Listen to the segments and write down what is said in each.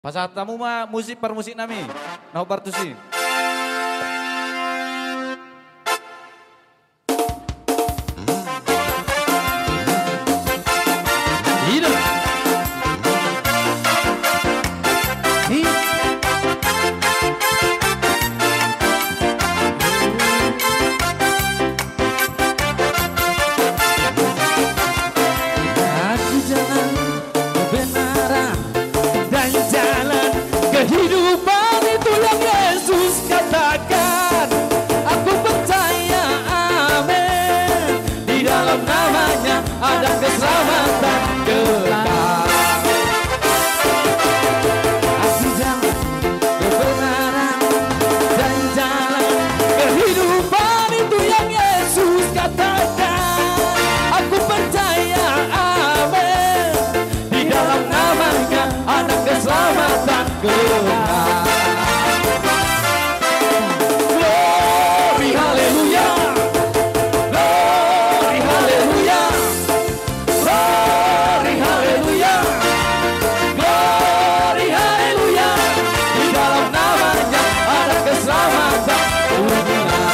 Pasatamu mah musik per musik nami. Nah partusi. Hidup. Aku jalan kebenaran dan jalan kehidupan, itu yang Yesus katakan. Aku percaya, amin. Di dalam namanya ada keselamatan kekal. Aku jalan kebenaran dan jalan kehidupan, itu yang Yesus katakan. Aku percaya, amin. Di dalam namanya ada keselamatan kekal. Glory haleluya, glory haleluya, glory haleluya, glory haleluya. Di dalam namanya ada keselamatan kekal.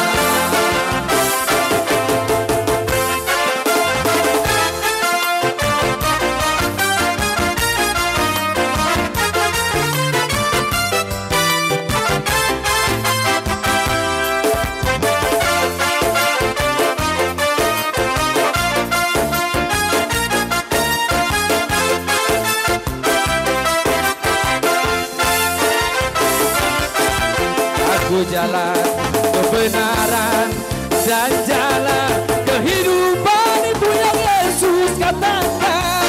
Aku jalan kebenaran dan jalan kehidupan, itu yang Yesus katakan.